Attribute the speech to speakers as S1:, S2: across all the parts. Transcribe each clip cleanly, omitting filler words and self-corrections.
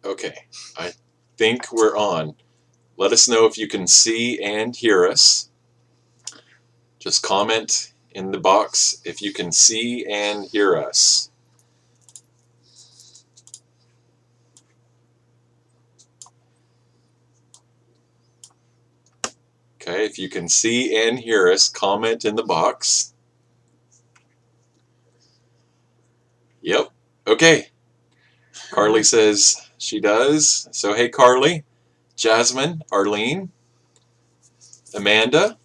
S1: Okay, I think we're on. Let us know if you can see and hear us. Just comment in the box if you can see and hear us. Okay, if you can see and hear us, comment in the box. Yep. Okay. Carly says she does. So, hey, Carly, Jasmine, Arlene, Amanda.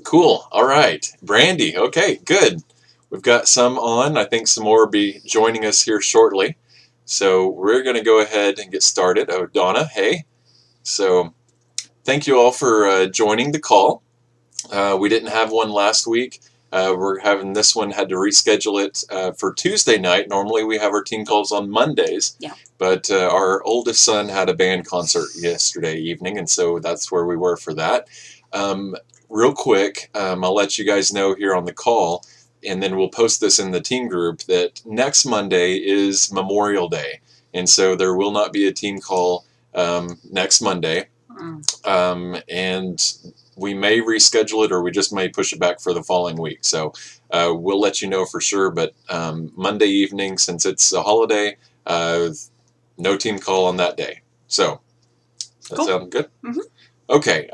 S1: Cool. All right. Brandy. Okay, good. We've got some on. I think some more will be joining us here shortly. So, we're going to go ahead and get started. Oh, Donna, hey. So, thank you all for joining the call. We didn't have one last week. We're having this one, had to reschedule it for Tuesday night. Normally we have our team calls on Mondays.
S2: Yeah.
S1: But our oldest son had a band concert yesterday evening, and so that's where we were for that. Real quick, I'll let you guys know here on the call, and then we'll post this in the team group, that next Monday is Memorial Day. And so there will not be a team call next Monday. And we may reschedule it, or we just may push it back for the following week. So we'll let you know for sure. But Monday evening, since it's a holiday, no team call on that day. So that
S2: Cool.
S1: sound good?
S2: Mm-hmm.
S1: Okay.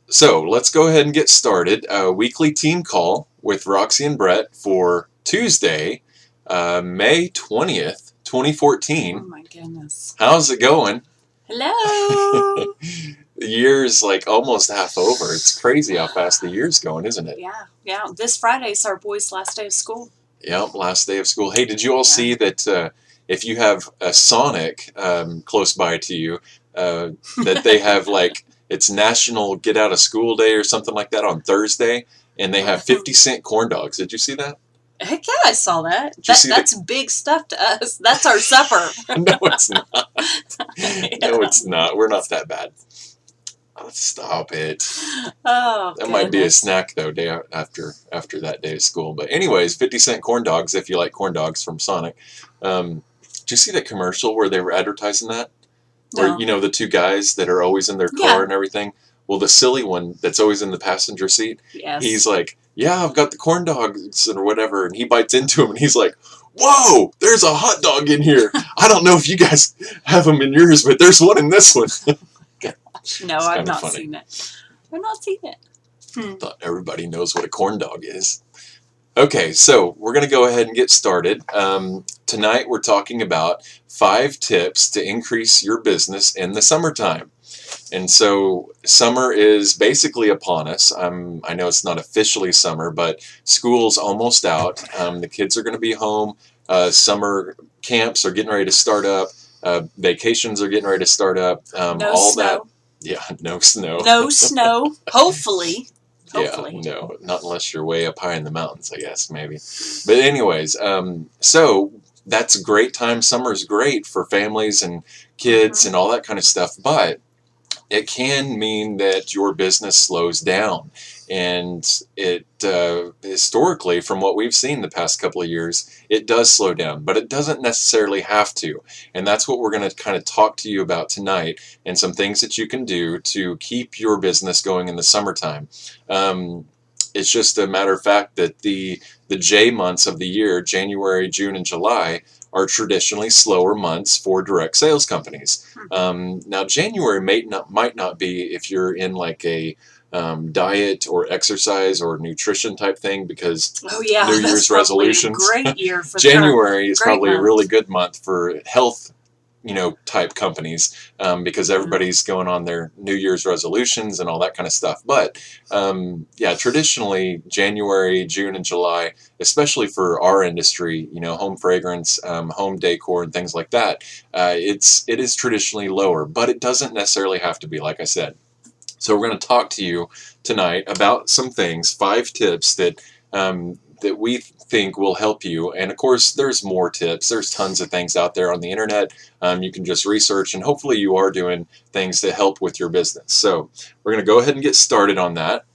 S1: So let's go ahead and get started. Weekly team call with Roxy and Brett for Tuesday, May 20th, 2014.
S2: Oh my goodness.
S1: How's it going?
S2: Hello.
S1: The year's like almost half over. It's crazy how fast the year's going, isn't it?
S2: Yeah. This Friday's our boys' last day of school.
S1: Yep, last day of school. Hey, did you all see that if you have a Sonic close by to you, that they have like, it's National Get Out of School Day or something like that on Thursday, and they have 50-cent corn dogs. Did you see that?
S2: Heck yeah, I saw that.
S1: Did you see
S2: That's big stuff to us. That's our supper.
S1: No, it's not. No, it's not. We're not that bad. Oh, stop it.
S2: Oh,
S1: that might be a snack though, day after that day of school. But anyways, 50-cent corn dogs if you like corn dogs from Sonic. Did you see that commercial where they were advertising that? Where
S2: No.
S1: you know the two guys that are always in their car and everything. Well, the silly one that's always in the passenger seat.
S2: Yes.
S1: He's like, "Yeah, I've got the corn dogs or whatever," and he bites into him and he's like, "Whoa, there's a hot dog in here. I don't know if you guys have them in yours, but there's one in this one."
S2: No, I've not seen it. I've not seen it.
S1: Thought everybody knows what a corn dog is. Okay, so we're going to go ahead and get started. Tonight we're talking about 5 tips to increase your business in the summertime. And so summer is basically upon us. I know it's not officially summer, but school's almost out. The kids are going to be home. Summer camps are getting ready to start up. Vacations are getting ready to start up.
S2: No
S1: all
S2: snow.
S1: that. Yeah, no snow.
S2: No snow. Hopefully.
S1: Yeah, no, not unless you're way up high in the mountains, I guess, maybe. But anyways, so that's a great time. Summer's great for families and kids and all that kind of stuff, but it can mean that your business slows down. And it historically, from what we've seen the past couple of years, it does slow down, but it doesn't necessarily have to. And that's what we're going to kind of talk to you about tonight, and some things that you can do to keep your business going in the summertime. It's just a matter of fact that the J months of the year, January, June, and July, are traditionally slower months for direct sales companies. Now, January might not be if you're in like a diet or exercise or nutrition type thing, because New Year's resolutions.
S2: A great year for
S1: January is probably
S2: month.
S1: a really good month for health, type companies, because everybody's going on their New Year's resolutions and all that kind of stuff. But traditionally January, June, and July, especially for our industry, home fragrance, home decor, and things like that, it is traditionally lower, but it doesn't necessarily have to be, like I said. So we're going to talk to you tonight about some things, 5 tips that we think will help you. And of course, there's more tips. There's tons of things out there on the internet. You can just research, and hopefully you are doing things to help with your business. So we're going to go ahead and get started on that.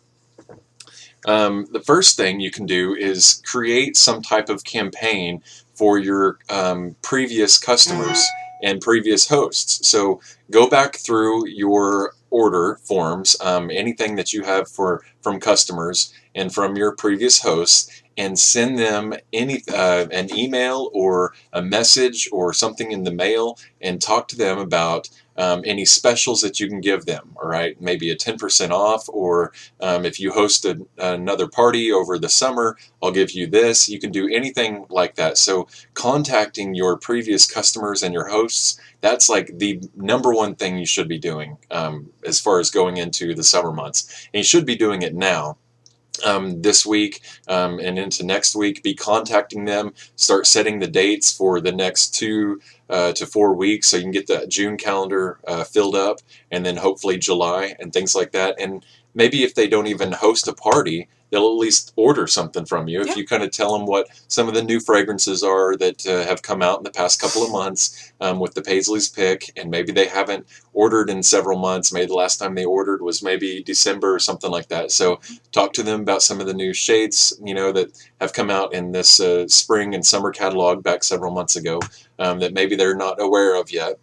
S1: The first thing you can do is create some type of campaign for your previous customers and previous hosts. So go back through your order forms, anything that you have from customers and from your previous hosts, and send them an email or a message or something in the mail, and talk to them about any specials that you can give them. All right, maybe a 10% off, or if you host another party over the summer, I'll give you this. You can do anything like that. So contacting your previous customers and your hosts, that's like the number one thing you should be doing as far as going into the summer months. And you should be doing it now. This week and into next week, be contacting them, start setting the dates for the next 2 to 4 weeks, so you can get the June calendar filled up, and then hopefully July and things like that. And maybe if they don't even host a party, they'll at least order something from you. If you kind of tell them what some of the new fragrances are that have come out in the past couple of months with the Paisley's Pick, and maybe they haven't ordered in several months. Maybe the last time they ordered was maybe December or something like that. So talk to them about some of the new shades, that have come out in this spring and summer catalog back several months ago that maybe they're not aware of yet.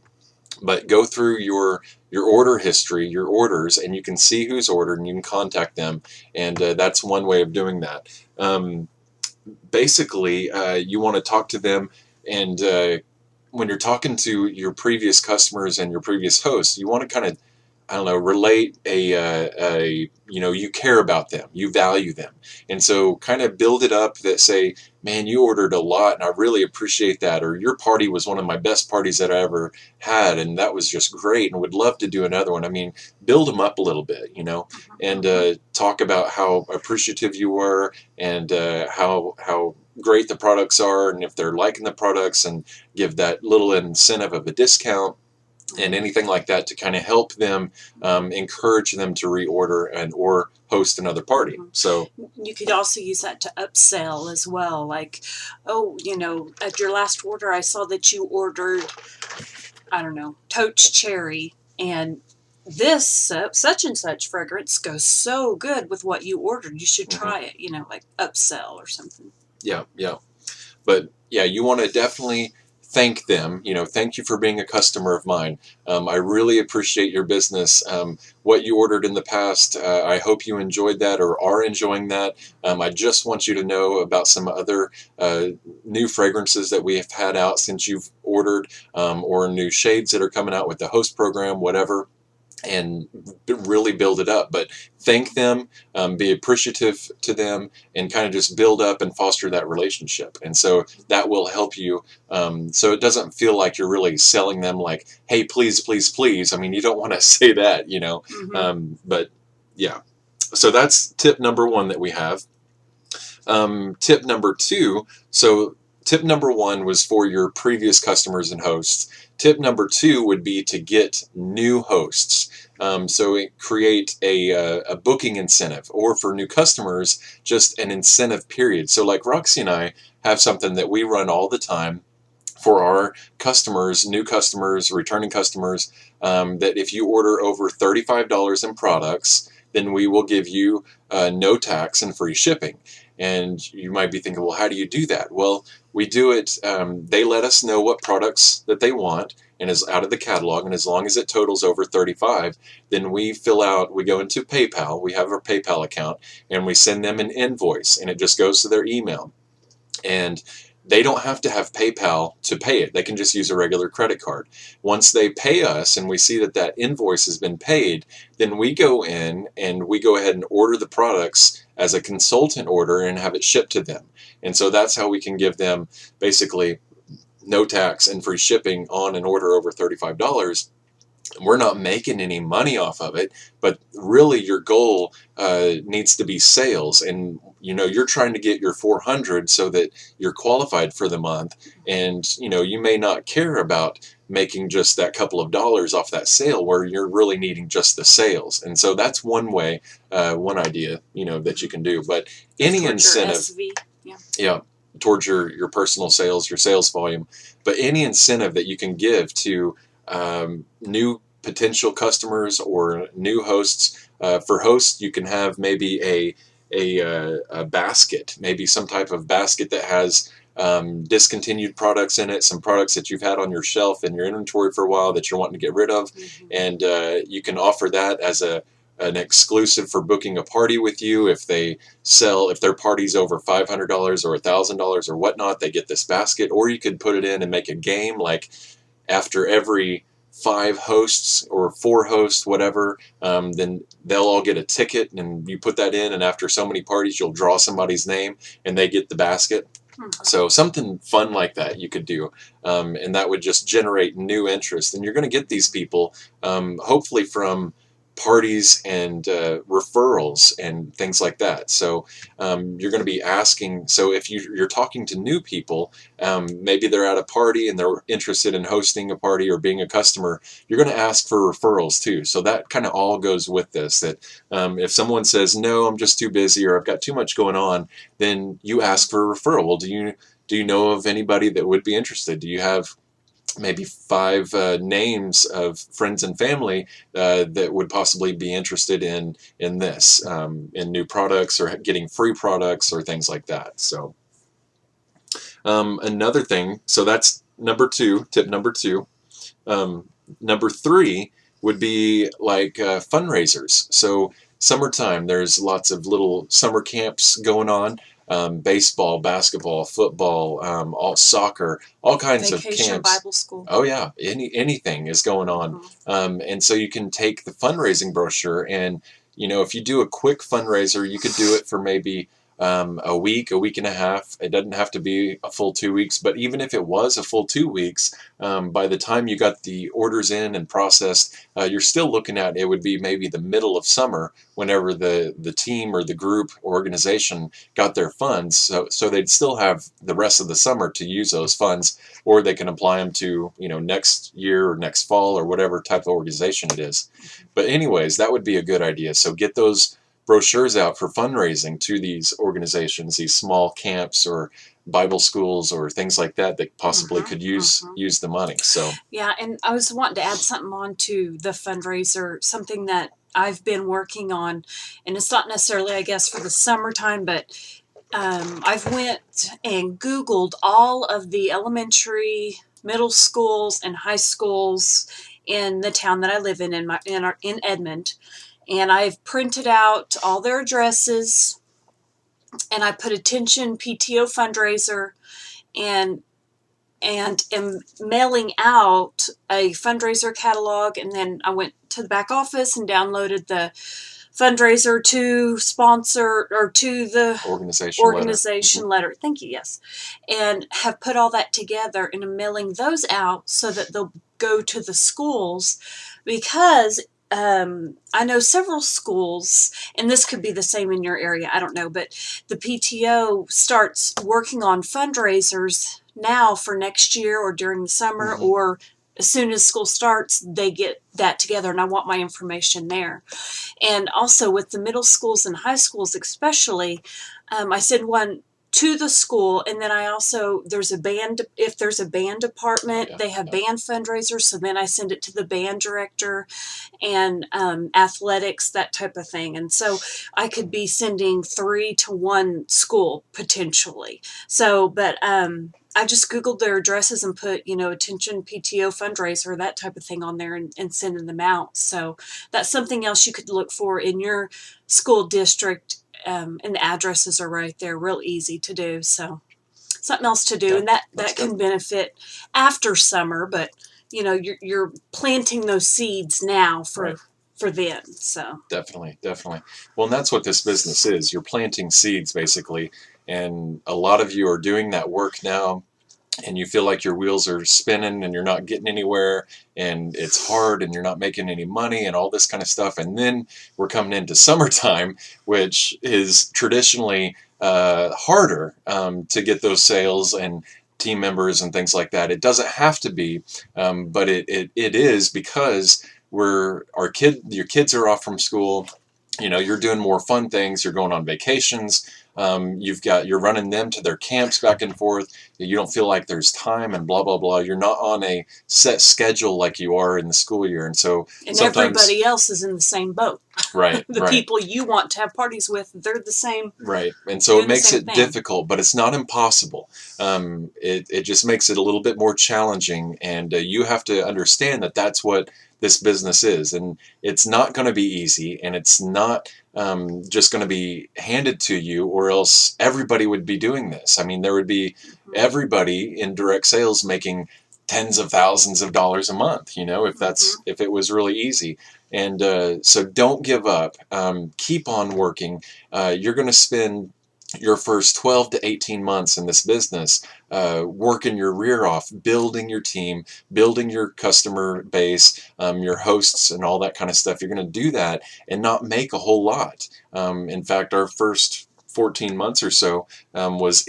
S1: But go through your order history, your orders, and you can see who's ordered, and you can contact them. And that's one way of doing that. Basically, you want to talk to them, and when you're talking to your previous customers and your previous hosts, you want to kind of, relate you care about them, you value them. And so kind of build it up that say, man, you ordered a lot and I really appreciate that. Or your party was one of my best parties that I ever had, and that was just great, and would love to do another one. I mean, build them up a little bit, and talk about how appreciative you were, and how great the products are, and if they're liking the products, and give that little incentive of a discount and anything like that to kind of help them, encourage them to reorder or host another party. So
S2: you could also use that to upsell as well. Like, at your last order, I saw that you ordered, Toach Cherry, and this such and such fragrance goes so good with what you ordered. You should try it, like upsell or something.
S1: Yeah. But yeah, you want to definitely thank them. Thank you for being a customer of mine. I really appreciate your business. What you ordered in the past, I hope you enjoyed that or are enjoying that. I just want you to know about some other new fragrances that we have had out since you've ordered, or new shades that are coming out with the host program, whatever. And really build it up. But thank them, be appreciative to them, and kind of just build up and foster that relationship. And so that will help you, so it doesn't feel like you're really selling them like, hey, please, please, please. I mean, you don't want to say that, but yeah. So that's tip number 1 that we have. Tip number 2, so tip number 1 was for your previous customers and hosts. Tip number 2 would be to get new hosts. So create a booking incentive, or for new customers, just an incentive period. So like Roxy and I have something that we run all the time for our customers, new customers, returning customers, that if you order over $35 in products, then we will give you no tax and free shipping. And you might be thinking, well, how do you do that? Well, we do it, they let us know what products that they want and is out of the catalog, and as long as it totals over 35, then we go into PayPal, we have our PayPal account, and we send them an invoice, and it just goes to their email. And they don't have to have PayPal to pay it. They can just use a regular credit card. Once they pay us and we see that that invoice has been paid, then we go in and we go ahead and order the products as a consultant order and have it shipped to them. And so that's how we can give them basically no tax and free shipping on an order over $35. We're not making any money off of it, but really your goal needs to be sales. And you're trying to get your 400 so that you're qualified for the month. And you may not care about making just that couple of dollars off that sale, where you're really needing just the sales. And so that's one way, one idea, that you can do. But any incentive, towards your personal sales, your sales volume, but any incentive that you can give to new potential customers or new hosts. For hosts, you can have maybe a basket, maybe some type of basket that has discontinued products in it, some products that you've had on your shelf in your inventory for a while that you're wanting to get rid of, and you can offer that as an exclusive for booking a party with you. If their party's over $500 or $1,000 or whatnot, they get this basket. Or you could put it in and make a game, like after every 5 hosts or 4 hosts, whatever, then they'll all get a ticket, and you put that in, and after so many parties, you'll draw somebody's name, and they get the basket. So something fun like that you could do, and that would just generate new interest. And you're going to get these people, hopefully from parties and referrals and things like that. So you're going to be asking. So if you're talking to new people, maybe they're at a party and they're interested in hosting a party or being a customer, you're going to ask for referrals too. So that kind of all goes with this, that if someone says, no, I'm just too busy, or I've got too much going on, then you ask for a referral. Well, do you know of anybody that would be interested? Do you have maybe 5 names of friends and family that would possibly be interested in this, in new products or getting free products or things like that? So another thing, so that's tip number 2. Number 3 would be like fundraisers. So summertime, there's lots of little summer camps going on. Baseball, basketball, football, all soccer, all kinds of
S2: Vacation
S1: camps.
S2: Bible school.
S1: Oh yeah, anything is going on, and so you can take the fundraising brochure, and if you do a quick fundraiser, you could do it for maybe a week and a half. It doesn't have to be a full 2 weeks, but even if it was a full 2 weeks, by the time you got the orders in and processed, you're still looking at, it would be maybe the middle of summer whenever the team or the group or organization got their funds. So they'd still have the rest of the summer to use those funds, or they can apply them to next year or next fall or whatever type of organization it is. But anyways, that would be a good idea. So get those brochures out for fundraising to these organizations, these small camps or Bible schools or things like that possibly could use the money. So
S2: yeah, and I was wanting to add something on to the fundraiser, something that I've been working on, and it's not necessarily, I guess, for the summertime, but I've went and Googled all of the elementary, middle schools, and high schools in the town that I live in Edmond. And I've printed out all their addresses, and I put attention PTO fundraiser, and am mailing out a fundraiser catalog. And then I went to the back office and downloaded the fundraiser to sponsor, or to the organization letter. Thank you. Yes. And have put all that together, and I'm mailing those out so that they'll go to the schools, because I know several schools, and this could be the same in your area, I don't know, but the PTO starts working on fundraisers now for next year or during the summer, or as soon as school starts, they get that together, and I want my information there. And also with the middle schools and high schools especially, I send one to the school, and then I also, if there's a band department, they have band fundraisers, so then I send it to the band director and athletics, that type of thing. And so I could be sending 3 to 1 school potentially. So, but I just Googled their addresses and put, attention PTO fundraiser, that type of thing on there, and sending them out. So that's something else you could look for in your school district. And the addresses are right there, real easy to do. So something else to do, and that can benefit after summer. But you're planting those seeds now for then. So
S1: definitely. Well, and that's what this business is. You're planting seeds basically, and a lot of you are doing that work now. And you feel like your wheels are spinning and you're not getting anywhere, and it's hard and you're not making any money and all this kind of stuff. And then we're coming into summertime, which is traditionally harder to get those sales and team members and things like that. It doesn't have to be, but it is, because your kids are off from school. You're doing more fun things. You're going on vacations. You're running them to their camps back and forth. You don't feel like there's time and blah blah blah. You're not on a set schedule like you are in the school year, and so
S2: And
S1: sometimes
S2: everybody else is in the same boat.
S1: right,
S2: The
S1: right.
S2: people you want to have parties with, they're the same.
S1: Right, and so it
S2: Doing the
S1: makes
S2: same
S1: it
S2: thing.
S1: difficult, but it's not impossible. It just makes it a little bit more challenging, and you have to understand that that's what this business is, and it's not going to be easy, and it's not just going to be handed to you, or else everybody would be doing this. I mean, there would be everybody in direct sales making tens of thousands of dollars a month, if it was really easy. And so don't give up. Keep on working. You're going to spend your first 12 to 18 months in this business working your rear off, building your team, building your customer base, your hosts, and all that kind of stuff. You're going to do that and not make a whole lot. In fact, our first 14 months or so was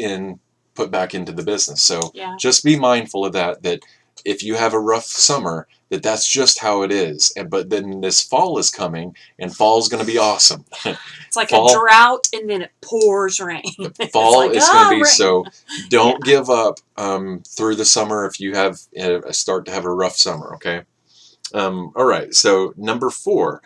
S1: put back into the business. So
S2: Yeah.
S1: just be mindful of that if you have a rough summer, that's just how it is. But then this fall is coming, and fall's going to be awesome.
S2: It's like
S1: Fall-
S2: a drought, and then it pours rain. It's
S1: Fall
S2: like,
S1: is going to be
S2: rain.
S1: so. Don't give up through the summer if you have start to have a rough summer. Okay. All right. So number 4,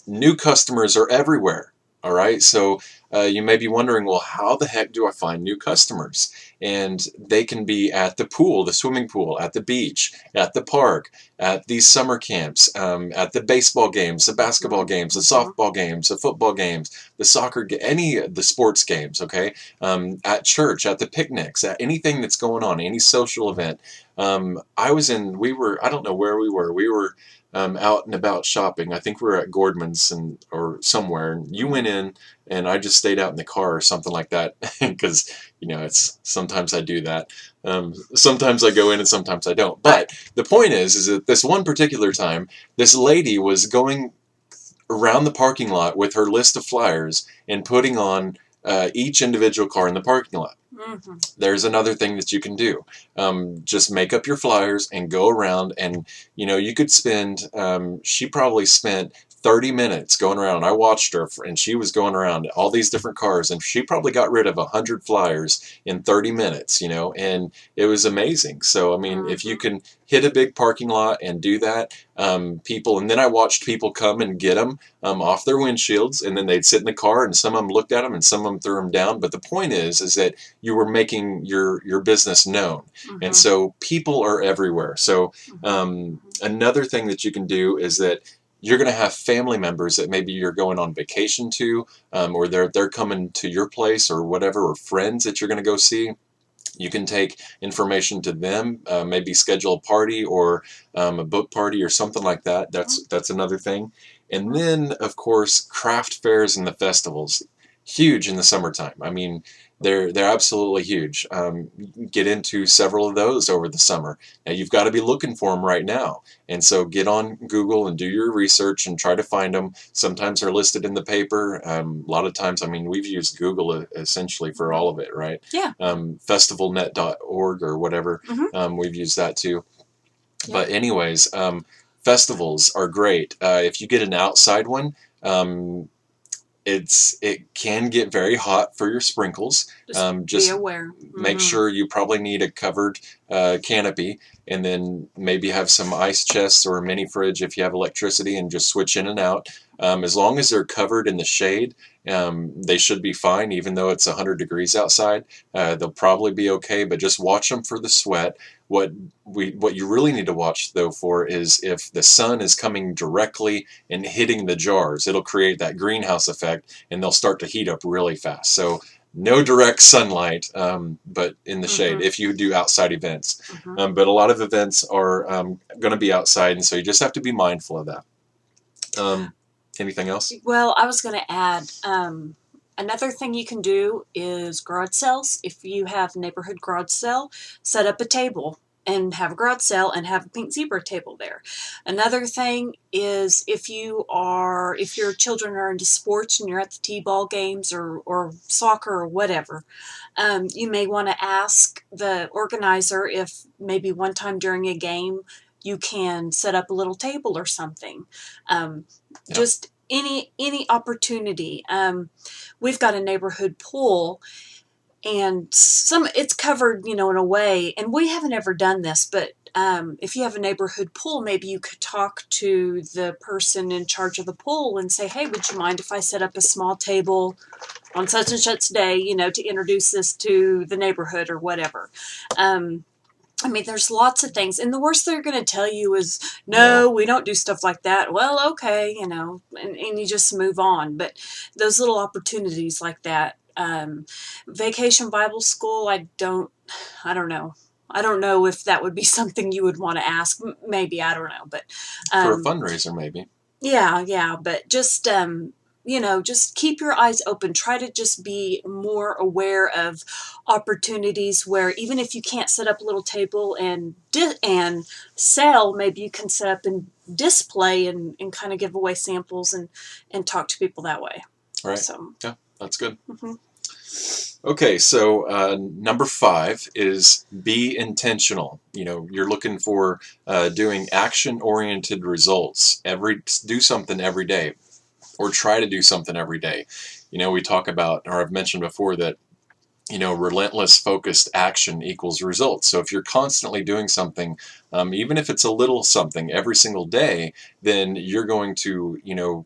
S1: new customers are everywhere. All right. So you may be wondering, well, how the heck do I find new customers? And they can be at the pool, the swimming pool, at the beach, at the park, at these summer camps, at the baseball games, the basketball games, the softball games, the football games, the soccer, any of the sports games, okay? At church, at the picnics, at anything that's going on, any social event. I don't know where we were out and about shopping. I think we were at Gordman's or somewhere. And you went in, and I just stayed out in the car or something like that because it's sometimes I do that. Sometimes I go in and sometimes I don't. But the point is that this one particular time, this lady was going around the parking lot with her list of flyers and putting on each individual car in the parking lot.
S2: Mm-hmm.
S1: There's another thing that you can do. Just make up your flyers and go around, and you could spend. She probably spent 30 minutes going around. I watched her, and she was going around all these different cars, and she probably got rid of 100 flyers in 30 minutes. And it was amazing. So I mean, if you can hit a big parking lot and do that, people, and then I watched people come and get them off their windshields, and then they'd sit in the car, and some of them looked at them, and some of them threw them down. But the point is that you were making your business known, and so people are everywhere. So another thing that you can do is that you're going to have family members that maybe you're going on vacation to, or they're coming to your place or whatever, or friends that you're going to go see. You can take information to them, maybe schedule a party or a book party or something like that. That's another thing. And then, of course, craft fairs and the festivals, huge in the summertime. I mean, they're absolutely huge. Get into several of those over the summer. Now you've got to be looking for them right now, and so get on Google and do your research and try to find them. Sometimes they're listed in the paper. A lot of times, I mean, we've used Google essentially for all of it, right?
S2: Yeah.
S1: Festivalnet.org or whatever. We've used that too.
S2: Yeah.
S1: But anyways, festivals are great. If you get an outside one. It can get very hot for your sprinkles.
S2: Just be aware.
S1: Make sure you probably need a covered canopy, and then maybe have some ice chests or a mini fridge if you have electricity, and just switch in and out. As long as they're covered in the shade, they should be fine, even though it's 100 degrees outside. They'll probably be okay, but just watch them for the sweat. What you really need to watch though for is if the sun is coming directly and hitting the jars, it'll create that greenhouse effect, and they'll start to heat up really fast. So no direct sunlight, but in the shade if you do outside events. But a lot of events are going to be outside, and so you just have to be mindful of that. Anything else?
S2: Well, I was going to add, another thing you can do is garage sales. If you have neighborhood garage sale, set up a table and have a garage sale and have a pink zebra table there. Another thing is if your children are into sports and you're at the t-ball games or soccer or whatever, you may want to ask the organizer if maybe one time during a game you can set up a little table or something. Just any opportunity. We've got a neighborhood pool, and it's covered, in a way, and we haven't ever done this, but if you have a neighborhood pool, maybe you could talk to the person in charge of the pool and say, hey, would you mind if I set up a small table on such and such day, to introduce this to the neighborhood or whatever. There's lots of things. And the worst they're going to tell you is, no, we don't do stuff like that. Well, okay, and you just move on. But those little opportunities like that, Vacation Bible School, I don't know. I don't know if that would be something you would want to ask. Maybe, I don't know. But
S1: for a fundraiser, maybe.
S2: Yeah. But just, just keep your eyes open. Try to just be more aware of opportunities where even if you can't set up a little table and sell, maybe you can set up and display and kind of give away samples and talk to people that way.
S1: Right.
S2: So,
S1: yeah, that's good.
S2: Mm-hmm.
S1: Okay, so number 5 is be intentional. You're looking for doing action-oriented results. Do something every day, or try to do something every day. We talk about, or I've mentioned before, that relentless focused action equals results. So if you're constantly doing something, even if it's a little something every single day, then you're going to,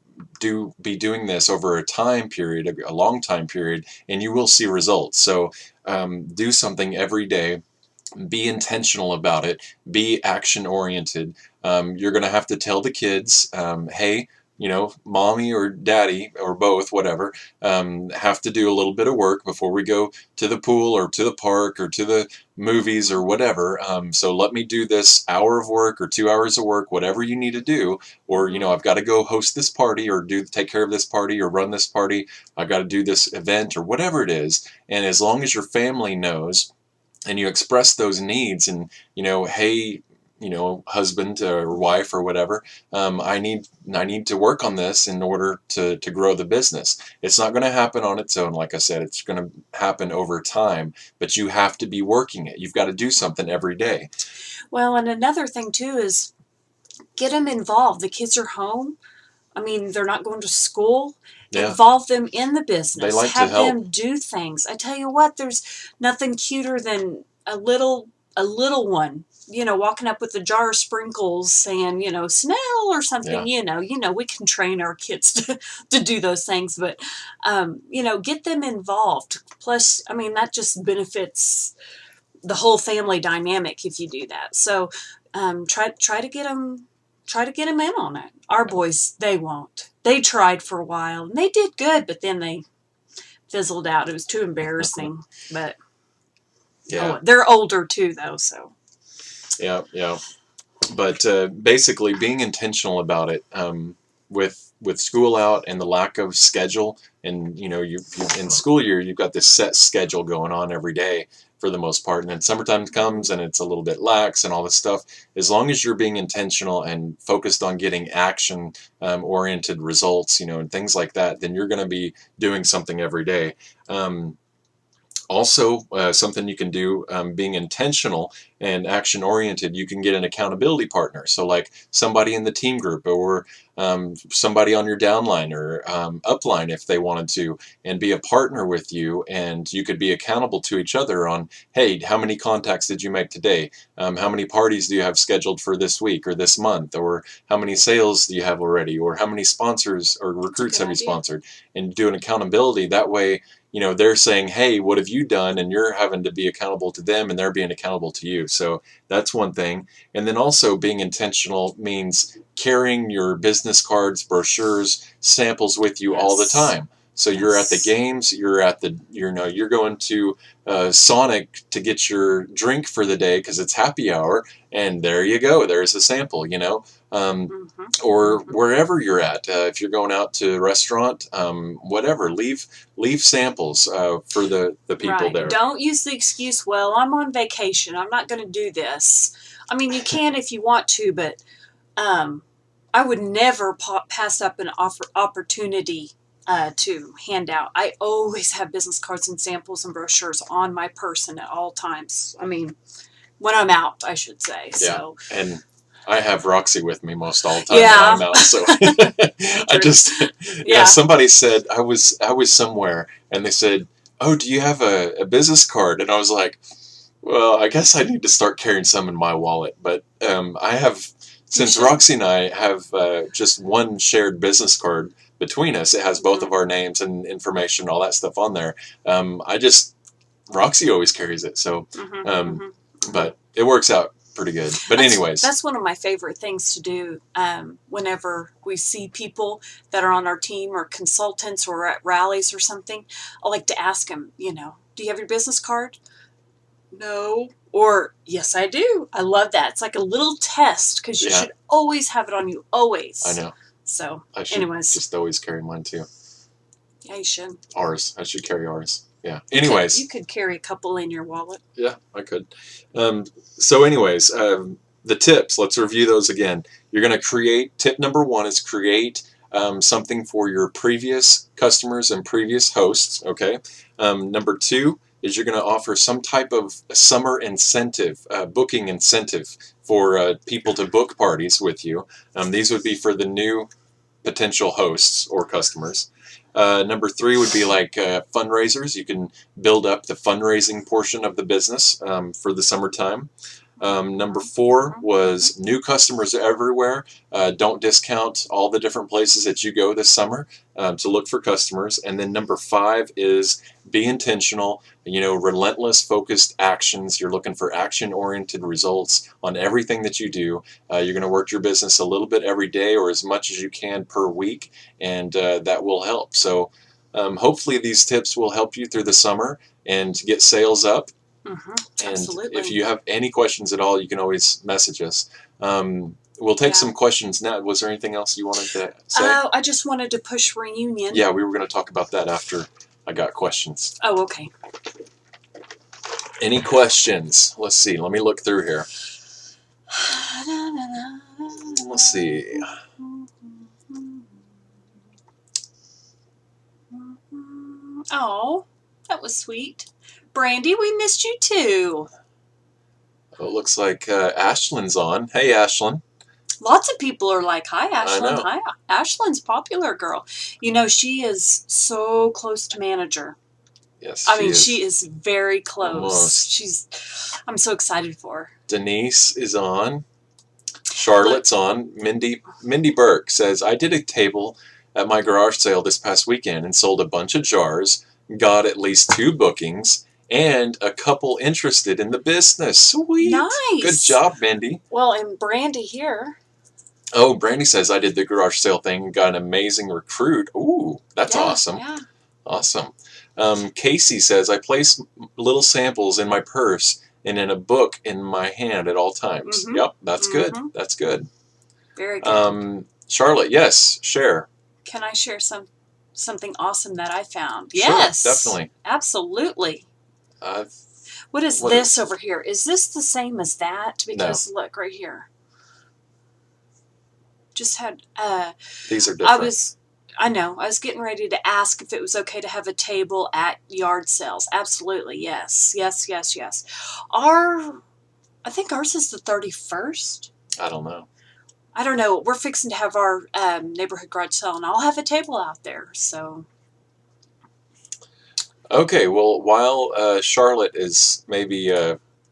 S1: be doing this over a long time period, and you will see results. So do something every day. Be intentional about it. Be action oriented. You're going to have to tell the kids, hey, mommy or daddy or both, whatever, have to do a little bit of work before we go to the pool or to the park or to the movies or whatever. So let me do this hour of work or 2 hours of work, whatever you need to do. Or, I've got to go host this party or take care of this party or run this party. I've got to do this event or whatever it is. And as long as your family knows and you express those needs and, hey, husband or wife or whatever, I need to work on this in order to grow the business. It's not going to happen on its own. Like I said, it's going to happen over time, but you have to be working it. You've got to do something every day.
S2: Well, and another thing too is get them involved. The kids are home. They're not going to school. Yeah. Involve them in the business.
S1: They like
S2: Have
S1: to help.
S2: them do things. I tell you what, there's nothing cuter than a little one, walking up with a jar of sprinkles saying, Snell or something. Yeah. We can train our kids to do those things, but get them involved. Plus, that just benefits the whole family dynamic if you do that. So try to get them in on it. Our boys, they won't. They tried for a while and they did good, but then they fizzled out. It was too embarrassing. But yeah, they're older too, though. So
S1: yeah. But basically, being intentional about it, with school out and the lack of schedule, and you in school year you've got this set schedule going on every day for the most part, and then summertime comes and it's a little bit lax and all this stuff. As long as you're being intentional and focused on getting action oriented results, and things like that, then you're going to be doing something every day. Also, something you can do, being intentional and action-oriented, you can get an accountability partner. So like somebody in the team group, or somebody on your downline or upline if they wanted to, and be a partner with you, and you could be accountable to each other on, hey, how many contacts did you make today? How many parties do you have scheduled for this week or this month? Or how many sales do you have already? Or how many sponsors or recruits have you sponsored? And do an accountability. That way, they're saying, hey, what have you done? And you're having to be accountable to them, and they're being accountable to you. So that's one thing. And then also being intentional means carrying your business cards, brochures, samples with you all the time. So you're at the games, you're going to Sonic to get your drink for the day because it's happy hour, and there you go. There's a sample, or wherever you're at. If you're going out to a restaurant, whatever, leave samples for the people there.
S2: Don't use the excuse, well, I'm on vacation, I'm not going to do this. You can if you want to, but I would never pass up an opportunity to hand out. I always have business cards and samples and brochures on my person at all times. When I'm out, I should say.
S1: Yeah.
S2: So,
S1: and I have Roxy with me most all the time
S2: Yeah.
S1: when I'm out. So I just,
S2: Yeah.
S1: somebody said, I was somewhere and they said, oh, do you have a business card? And I was like, well, I guess I need to start carrying some in my wallet. But I have, since
S2: should.
S1: Roxy and I have just one shared business card between us, it has both of our names and information, all that stuff on there. Roxy always carries it. So, but it works out pretty good. But anyways,
S2: that's one of my favorite things to do. Whenever we see people that are on our team or consultants or at rallies or something, I like to ask them, do you have your business card? No. Or, yes, I do. I love that. It's like a little test because you should always have it on you. Always.
S1: I know.
S2: So,
S1: I should
S2: anyways.
S1: just always carry mine too.
S2: Yeah, you should.
S1: Ours. I should carry ours. Yeah. Anyways.
S2: You could carry a couple in your wallet.
S1: Yeah, I could. So anyways, the tips, let's review those again. You're going to create, tip number 1 is create something for your previous customers and previous hosts, okay? Number 2 is you're going to offer some type of summer incentive, booking incentive for people to book parties with you. These would be for the new potential hosts or customers. Number 3 would be like fundraisers. You can build up the fundraising portion of the business for the summertime. Number 4 was new customers everywhere. Don't discount all the different places that you go this summer to look for customers. And then number 5 is be intentional, relentless focused actions. You're looking for action-oriented results on everything that you do. You're going to work your business a little bit every day or as much as you can per week, and that will help. So hopefully these tips will help you through the summer and get sales up. And
S2: absolutely.
S1: if you have any questions at all, you can always message us. We'll take some questions now. Was there anything else you wanted to say?
S2: I just wanted to push reunion.
S1: Yeah, we were going to talk about that after I got questions.
S2: Oh, okay.
S1: Any questions? Let's see. Let me look through here. Let's see.
S2: Oh, that was sweet. Brandy, we missed you too.
S1: Oh, it looks like Ashlyn's on. Hey, Ashlyn.
S2: Lots of people are like, hi,
S1: I
S2: Ashlyn.
S1: know.
S2: Hi, Ashlyn's popular girl. She is so close to manager.
S1: Yes,
S2: she is very close.
S1: Almost.
S2: I'm so excited for her.
S1: Denise is on. Charlotte's on. Mindy Burke says, I did a table at my garage sale this past weekend and sold a bunch of jars, got at least 2 bookings, and a couple interested in the business. Sweet.
S2: Nice.
S1: Good job, Mindy.
S2: Well, and Brandy here.
S1: Oh, Brandy says, I did the garage sale thing and got an amazing recruit. Ooh, that's awesome.
S2: Yeah.
S1: Awesome. Casey says, I place little samples in my purse and in a book in my hand at all times. Yep, that's good. That's good.
S2: Very good.
S1: Charlotte, yes, share.
S2: Can I share something awesome that I found?
S1: Sure,
S2: Yes.
S1: definitely.
S2: Absolutely. What is this over here? Is this the same as that? Because look right here. Just had
S1: these are different.
S2: I know. I was getting ready to ask if it was okay to have a table at yard sales. Absolutely. Yes. Yes, yes, yes. I think ours is the 31st.
S1: I don't know.
S2: I don't know. We're fixing to have our neighborhood garage sale, and I'll have a table out there. So.
S1: Okay. Well, while Charlotte is maybe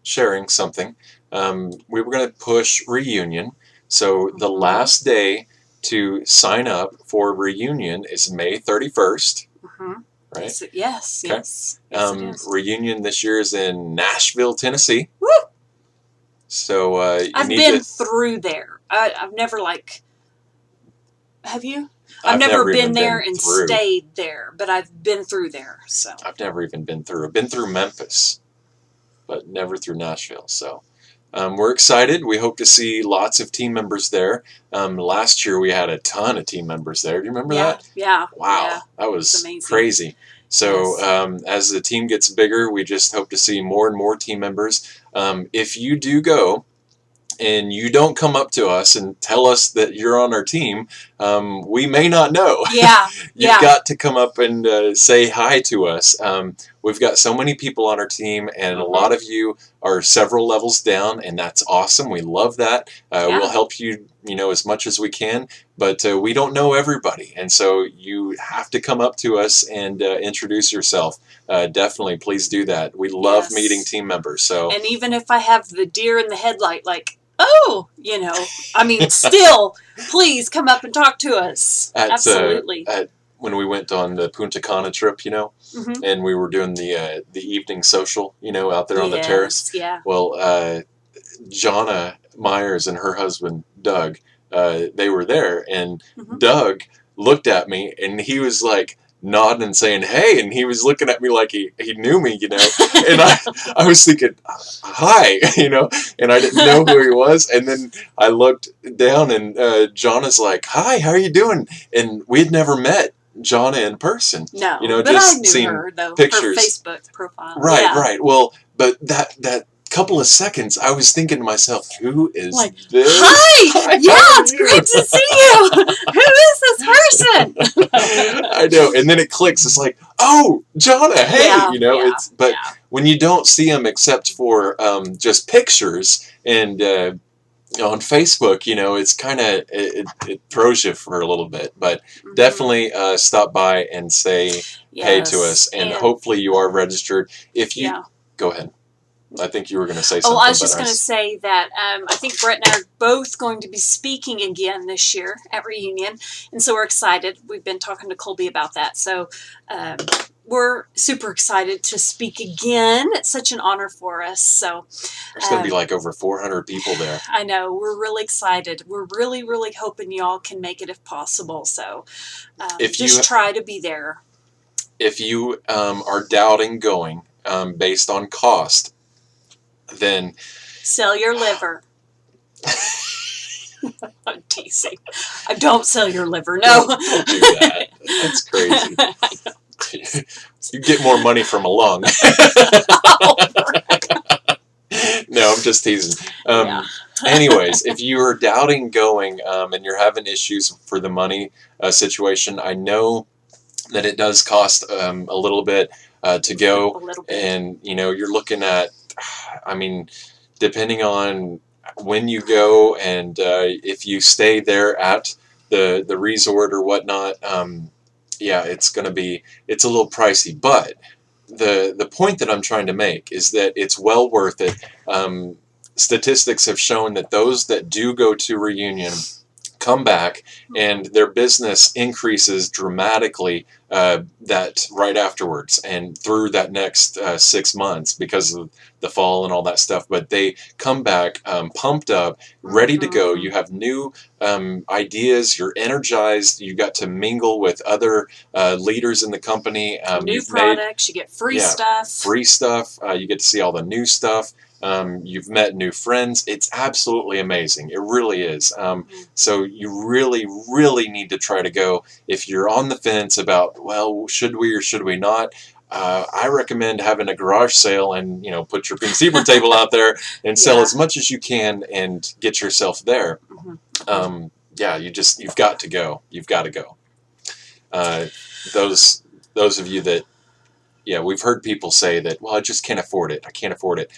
S1: sharing something, we were going to push reunion. So the last day to sign up for reunion is May 31st. Right?
S2: Yes.
S1: Okay.
S2: Yes. Yes, it is.
S1: Reunion this year is in Nashville, Tennessee.
S2: Woo!
S1: So
S2: I've been through there. I've never have you? I've never been there and stayed there, but I've been through there. So
S1: I've never even been through. I've been through Memphis, but never through Nashville. So we're excited. We hope to see lots of team members there. Last year we had a ton of team members there. Do you remember that?
S2: Yeah.
S1: Wow,
S2: yeah.
S1: that was
S2: amazing.
S1: Crazy. So as the team gets bigger, we just hope to see more and more team members. If you do go and you don't come up to us and tell us that you're on our team, we may not know.
S2: Yeah.
S1: You've got to come up and say hi to us. we've got so many people on our team, and a
S2: Mhm.
S1: lot of you are several levels down, and that's awesome. We love that.
S2: Yeah.
S1: We'll help you, as much as we can, but we don't know everybody, and so you have to come up to us and introduce yourself. Definitely, please do that. We love
S2: Yes.
S1: meeting team members. So,
S2: And even if I have the deer in the headlight, like, oh, I mean, still, please come up and talk to us. Absolutely.
S1: When we went on the Punta Cana trip,
S2: Mhm.
S1: and we were doing the evening social, out there on the terrace.
S2: Yeah.
S1: Well, Jonna Myers and her husband Doug, they were there, and
S2: Mhm.
S1: Doug looked at me, and he was like nodding and saying, "Hey," and he was looking at me like he knew me, and I was thinking, "Hi," and I didn't know who he was, and then I looked down, and Jonna's like, "Hi, how are you doing?" And we had never met Jonna in person.
S2: No,
S1: Just
S2: but I knew
S1: seen
S2: her, though.
S1: pictures.
S2: Her Facebook profile.
S1: Right,
S2: Yeah.
S1: right. Well, but that couple of seconds, I was thinking to myself, who is
S2: Like,
S1: this?
S2: Hi! Yeah, it's great to see you! Who is this person?
S1: I know. And then it clicks. It's like, oh, Jonna, hey!
S2: Yeah,
S1: But
S2: yeah.
S1: when you don't see them except for just pictures and on Facebook, it's kind of, it throws you for a little bit. But
S2: Mhm.
S1: definitely stop by and say hey to us. And hopefully you are registered. If you,
S2: Yeah.
S1: go ahead. I think you were going to say something.
S2: Oh, I was just going to say that I think Brett and I are both going to be speaking again this year at Reunion, and so we're excited. We've been talking to Colby about that, so we're super excited to speak again. It's such an honor for us. So
S1: there's going to be like over 400 people there.
S2: I know. We're really excited. We're really, really hoping y'all can make it if possible. So just try to be there.
S1: If you are doubting going based on cost, then
S2: sell your liver. I'm teasing. I don't sell your liver. No.
S1: Don't do that. That's crazy. You get more money from a lung. No, I'm just teasing. Anyways, if you are doubting going and you're having issues for the money situation, I know that it does cost a little bit to go.
S2: A little bit.
S1: And, you're looking at, depending on when you go and if you stay there at the resort or whatnot, it's a little pricey. But the point that I'm trying to make is that it's well worth it. Statistics have shown that those that do go to Reunion come back and their business increases dramatically that right afterwards and through that next 6 months because of the fall and all that stuff. But they come back pumped up, ready to go. You have new ideas. You're energized. You got to mingle with other leaders in the company.
S2: New products. You get free stuff.
S1: Free stuff. You get to see all the new stuff. You've met new friends. It's absolutely amazing. It really is. So you really, really need to try to go. If you're on the fence about, well, should we or should we not? I recommend having a garage sale and, put your pink zebra table out there and sell as much as you can and get yourself there. You've got to go. You've got to go. Those of you that, we've heard people say that, well, I just can't afford it. I can't afford it.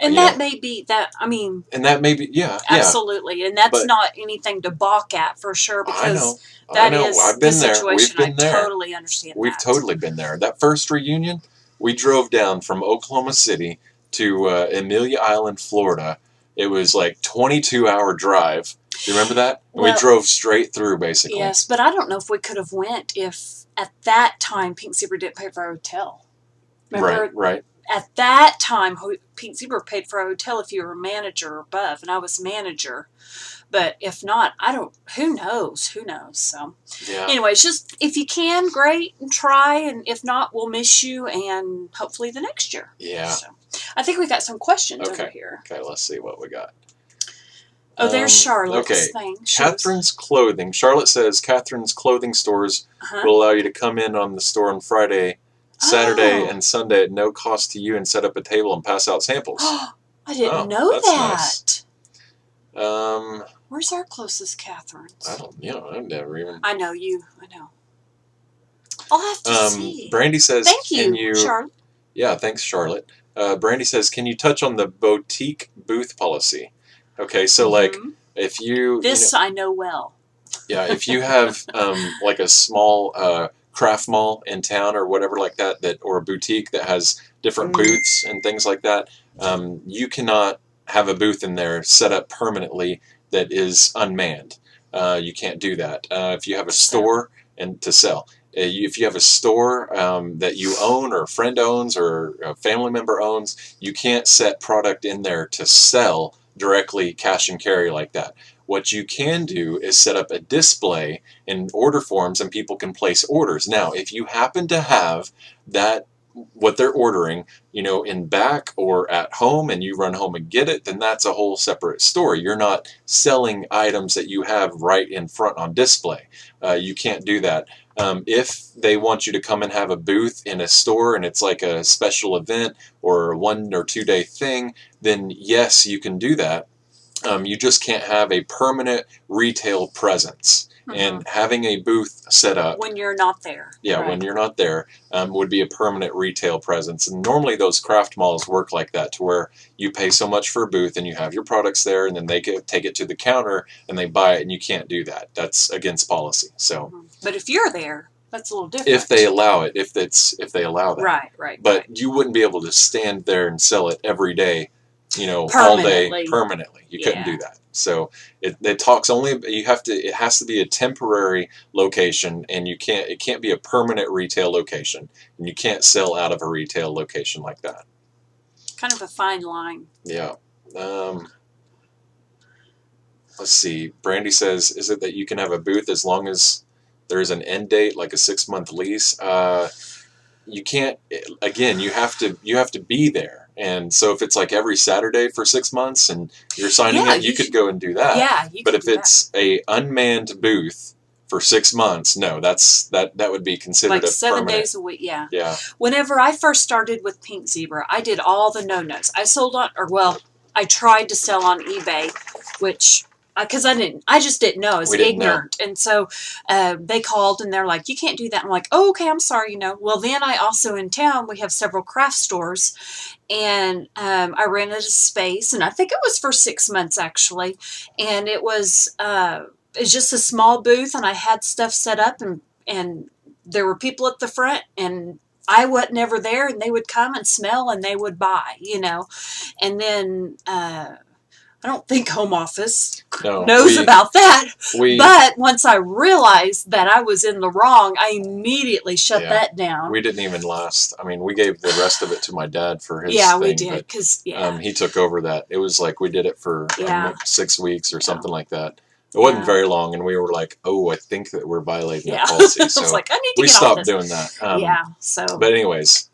S2: And that may be that.
S1: And that may be,
S2: absolutely. And that's not anything to balk at for sure, because that is
S1: I've been
S2: the
S1: there.
S2: situation.
S1: We've been there.
S2: I totally understand.
S1: We've totally been there. That first reunion, we drove down from Oklahoma City to Amelia Island, Florida. It was like 22-hour drive. Do you remember that? We drove straight through, basically.
S2: Yes, but I don't know if we could have went if at that time Pink Zebra didn't pay for our hotel. Remember?
S1: Right.
S2: At that time, Pink Zebra paid for a hotel if you were manager or above, and I was manager. But if not, who knows? So, anyways, just if you can, great, and try. And if not, we'll miss you, and hopefully the next year.
S1: Yeah.
S2: So, I think we got some questions over here.
S1: Okay, let's see what we got.
S2: Oh, there's Charlotte's thing.
S1: Catherine's Clothing. Charlotte says Catherine's Clothing stores will allow you to come in on the store on Friday, Saturday, and Sunday at no cost to you and set up a table and pass out samples.
S2: I didn't know that.
S1: Nice.
S2: Where's our closest Catherine's?
S1: I've never even.
S2: I know. I'll have to see.
S1: Brandy says,
S2: thank you, Charlotte.
S1: Yeah, thanks, Charlotte. Brandy says, can you touch on the boutique booth policy? Okay, so like
S2: Mhm.
S1: if you
S2: This I know well.
S1: yeah, if you have like a small craft mall in town or whatever like that, or a boutique that has different booths and things like that, you cannot have a booth in there set up permanently that is unmanned. You can't do that. If you have a store and to sell, if you have a store that you own or a friend owns or a family member owns, you can't set product in there to sell directly cash and carry like that. What you can do is set up a display in order forms and people can place orders. Now, if you happen to have that what they're ordering, in back or at home and you run home and get it, then that's a whole separate story. You're not selling items that you have right in front on display. You can't do that. If they want you to come and have a booth in a store and it's like a special event or a 1 or 2 day thing, then yes, you can do that. You just can't have a permanent retail presence. And having a booth set up
S2: when you're not there.
S1: Yeah,
S2: right.
S1: When you're not there, would be a permanent retail presence. And normally those craft malls work like that, to where you pay so much for a booth and you have your products there, and then they take it to the counter and they buy it, and you can't do that. That's against policy. So,
S2: but if you're there, that's a little different.
S1: If they allow it, if they allow that,
S2: right.
S1: But you wouldn't be able to stand there and sell it every day, all day permanently. You couldn't do that. So it talks only. It has to be a temporary location, and it can't be a permanent retail location, and you can't sell out of a retail location like that.
S2: Kind of a fine line.
S1: Yeah. Let's see. Brandy says, is it that you can have a booth as long as there's an end date, like a 6-month lease? You can't. Again, you have to be there. And so if it's like every Saturday for 6 months and you're signing it, you could go and do that.
S2: Yeah,
S1: but if it's a unmanned booth for 6 months, no, that would be considered
S2: like
S1: a
S2: 7
S1: permanent.
S2: days a week. Yeah.
S1: Yeah.
S2: Whenever I first started with Pink Zebra, I did all the no-nos. I sold on, I tried to sell on eBay, which because I just didn't know. I was ignorant. And so they called and they're like, you can't do that. I'm like, oh, okay, I'm sorry, Well, then I also, in town, we have several craft stores, and I rented a space, and I think it was for 6 months, actually. And it was just a small booth, and I had stuff set up, and there were people at the front, and I wasn't ever there, and they would come and smell, and they would buy, And then I don't think Home Office knows about that. But once I realized that I was in the wrong, I immediately shut that down.
S1: We didn't even last. I mean, we gave the rest of it to my dad for his
S2: thing.
S1: We
S2: did. Because,
S1: he took over that. It was like we did it for 6 weeks or something like that. It wasn't very long, and we were like, oh, I think that we're violating that policy. So
S2: I was like, I need to
S1: we
S2: get
S1: stopped
S2: off this.
S1: doing that.
S2: So.
S1: But anyways,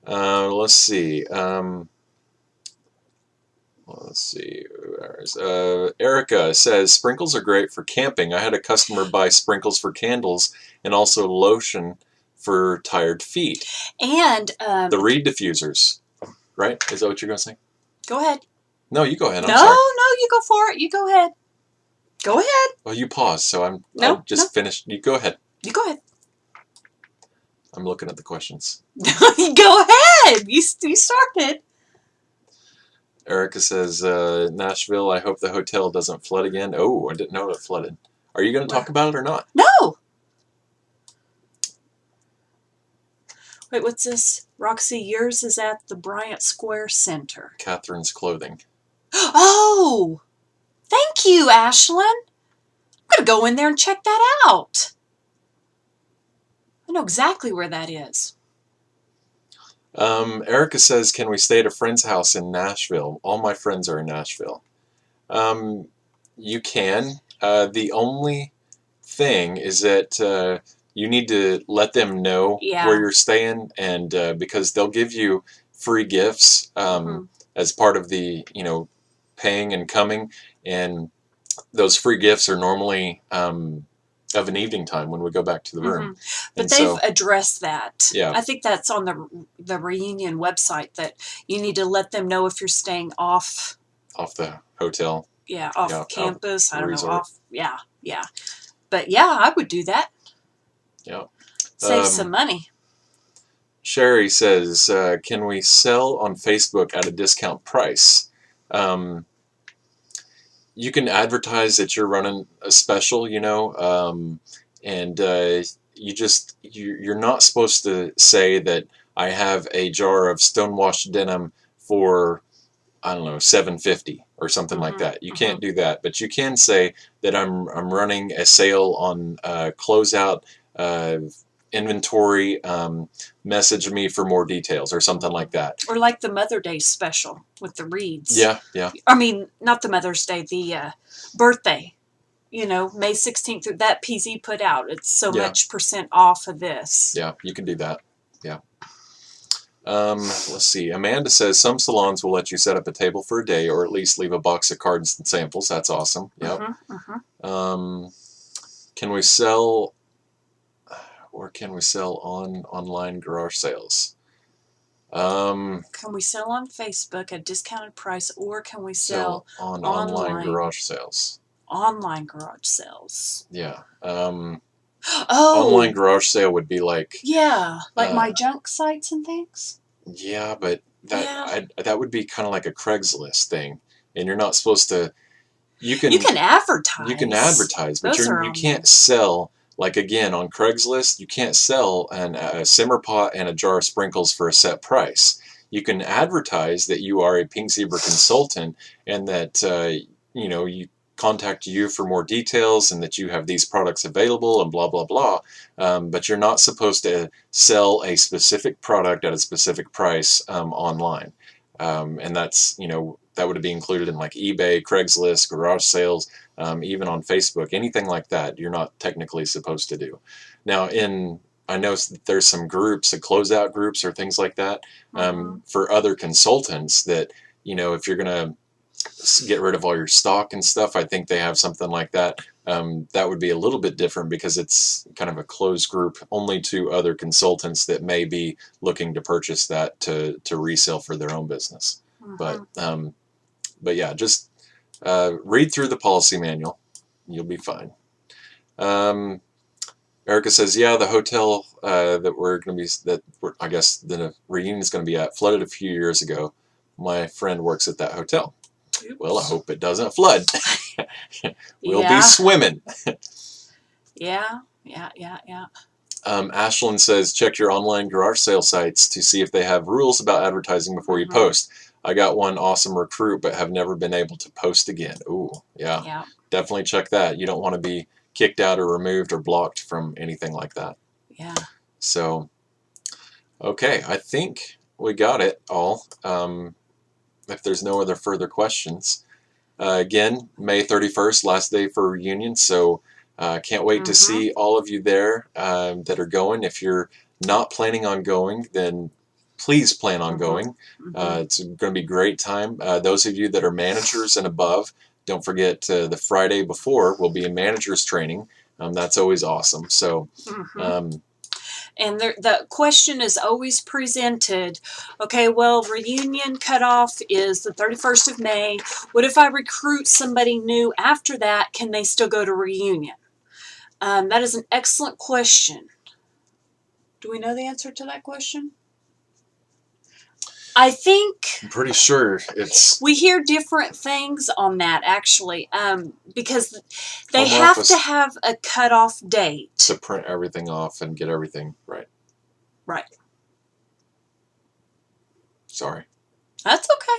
S1: let's see. Let's see. Erica says, sprinkles are great for camping. I had a customer buy sprinkles for candles and also lotion for tired feet.
S2: And
S1: the reed diffusers, right? Is that what you're going to say?
S2: Go ahead.
S1: No, you go ahead.
S2: No, you go for it. You go ahead. Go ahead.
S1: Well, you paused, so I'm just finished. You go ahead.
S2: You go ahead.
S1: I'm looking at the questions.
S2: Go ahead. You started.
S1: Erica says, Nashville, I hope the hotel doesn't flood again. Oh, I didn't know it flooded. Are you going to talk about it or not?
S2: No. Wait, what's this? Roxy, yours is at the Bryant Square Center.
S1: Catherine's Clothing.
S2: Oh! Thank you, Ashlyn. I'm going to go in there and check that out. I know exactly where that is.
S1: Erica says, can we stay at a friend's house in Nashville? All my friends are in Nashville. You can. The only thing is that you need to let them know where you're staying, and because they'll give you free gifts as part of the, paying and coming, and those free gifts are normally of an evening time when we go back to the room.
S2: But they've addressed that.
S1: Yeah.
S2: I think that's on the Reunion website, that you need to let them know if you're staying off
S1: the hotel.
S2: Yeah, off campus. I don't
S1: resort.
S2: know. Yeah. But yeah, I would do that.
S1: Yeah.
S2: Save some money.
S1: Sherry says, can we sell on Facebook at a discount price? You can advertise that you're running a special, and you're not supposed to say that I have a jar of stonewashed denim for, I don't know, $7.50 or something like that. You can't do that, but you can say that I'm running a sale on closeout inventory. Message me for more details or something like that.
S2: Or like the Mother Day special with the reeds.
S1: Yeah.
S2: I mean, not the Mother's Day, the birthday. May 16th, that PZ put out. It's so much % off of this.
S1: Yeah, you can do that. Yeah. Let's see. Amanda says some salons will let you set up a table for a day or at least leave a box of cards and samples. That's awesome. Yep. Can we sell on online garage sales?
S2: Can we sell on Facebook at a discounted price, or can we sell
S1: on online garage sales?
S2: Online garage sales.
S1: Yeah. Online garage sale would be like...
S2: Yeah, like my junk sites and things?
S1: Yeah, but that would be kind of like a Craigslist thing. And you're not supposed to... You can advertise. You can advertise, but you can't sell... Like, again, on Craigslist, you can't sell a simmer pot and a jar of sprinkles for a set price. You can advertise that you are a Pink Zebra consultant and that, you contact you for more details and that you have these products available and blah, blah, blah. But you're not supposed to sell a specific product at a specific price online. And that's, that would be included in like eBay, Craigslist, garage sales, even on Facebook, anything like that, you're not technically supposed to do. Now, I know there's some groups, closeout groups or things like that, for other consultants that, if you're going to get rid of all your stock and stuff, I think they have something like that. That would be a little bit different because it's kind of a closed group only to other consultants that may be looking to purchase that to resell for their own business. But yeah, just read through the policy manual. You'll be fine. Erica says, yeah, the hotel I guess the reunion is going to be at flooded a few years ago. My friend works at that hotel. Oops. Well, I hope it doesn't flood. We'll be swimming.
S2: Yeah.
S1: Ashlyn says, check your online garage sale sites to see if they have rules about advertising before you post. I got one awesome recruit, but have never been able to post again. Ooh, yeah. Definitely check that. You don't want to be kicked out or removed or blocked from anything like that.
S2: Yeah.
S1: So, okay, I think we got it all. If there's no other further questions. Again, May 31st, last day for reunion, so can't wait to see all of you there that are going. If you're not planning on going, then please plan on going. It's going to be a great time. Those of you that are managers and above, don't forget the Friday before will be a manager's training. That's always awesome. So,
S2: and the question is always presented, okay, well, reunion cutoff is the 31st of May. What if I recruit somebody new after that? Can they still go to reunion? That is an excellent question. Do we know the answer to that question? I think...
S1: I'm pretty sure it's...
S2: We hear different things on that, actually, because they have to have a cutoff date.
S1: To print everything off and get everything right.
S2: Right.
S1: Sorry.
S2: That's okay.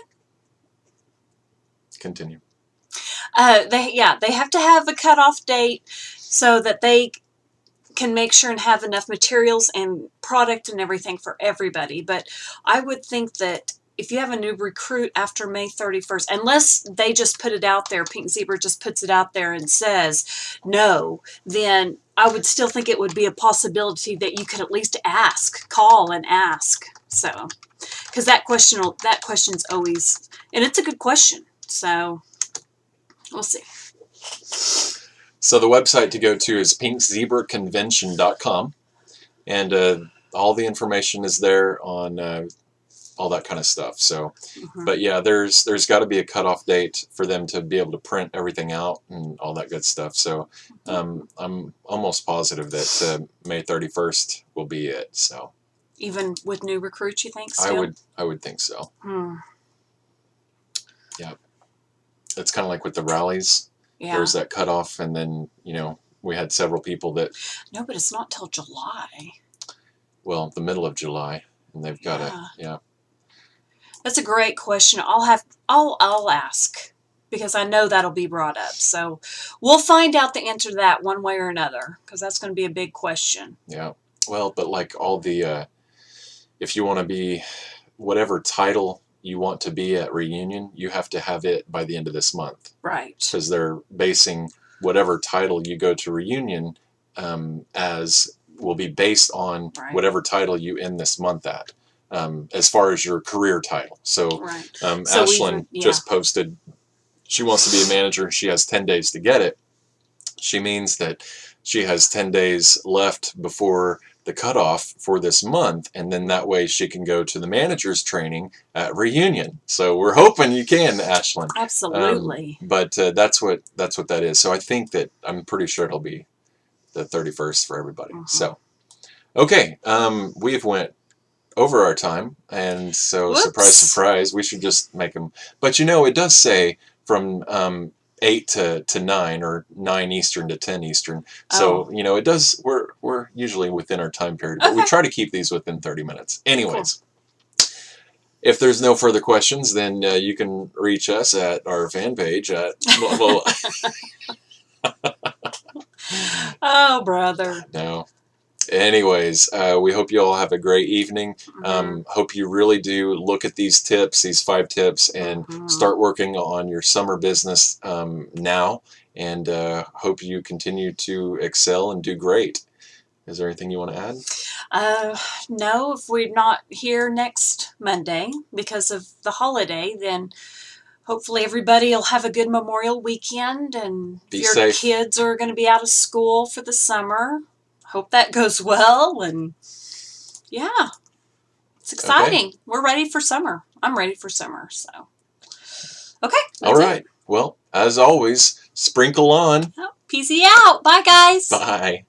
S1: Continue.
S2: They have to have a cutoff date so that they can make sure and have enough materials and product and everything for everybody. But I would think that if you have a new recruit after May 31st, unless they just put it out there, Pink Zebra just puts it out there and says no, then I would still think it would be a possibility that you could at least call and ask. So, because that question's always, and it's a good question. So, we'll see.
S1: So the website to go to is pinkzebraconvention.com, and all the information is there on all that kind of stuff. So, but yeah, there's got to be a cutoff date for them to be able to print everything out and all that good stuff. So I'm almost positive that May 31st will be it. So
S2: even with new recruits, you think still?
S1: I would think so.
S2: Hmm.
S1: Yeah. It's kind of like with the rallies.
S2: Yeah.
S1: There's that cutoff, and then, we had several people that,
S2: No, but it's not till July.
S1: well, the middle of July, and they've got to,
S2: That's a great question. I'll ask, because I know that'll be brought up. So we'll find out the answer to that one way or another, because that's going to be a big question.
S1: Yeah. Well, but like all the, if you want to be whatever title you want to be at reunion, you have to have it by the end of this month.
S2: Right.
S1: Because they're basing whatever title you go to reunion as will be based on whatever title you end this month at, as far as your career title. So, so Ashlyn just posted she wants to be a manager. She has 10 days to get it. She means that she has 10 days left before the cutoff for this month, and then that way she can go to the manager's training at reunion. So we're hoping you can, Ashlyn.
S2: Absolutely.
S1: But that's what that is. So I think that I'm pretty sure it'll be the 31st for everybody. So, okay, we've went over our time, and so surprise, surprise, we should just make them. But it does say from 8 to 9 or 9 Eastern to 10 Eastern. So, it does, we're usually within our time period, but we try to keep these within 30 minutes. Anyways, if there's no further questions, then you can reach us at our fan page at,
S2: oh, brother.
S1: No. Anyways, we hope you all have a great evening. Hope you really do look at these 5 tips, and start working on your summer business now. And hope you continue to excel and do great. Is there anything you want to add?
S2: No, if we're not here next Monday because of the holiday, then hopefully everybody will have a good Memorial weekend. And
S1: Be
S2: your
S1: safe.
S2: Kids are going to be out of school for the summer. Hope that goes well, and yeah, it's exciting. We're ready for summer. I'm ready for summer, so. Okay.
S1: All right. Well, as always, sprinkle on.
S2: Oh, peasy out. Bye, guys.
S1: Bye.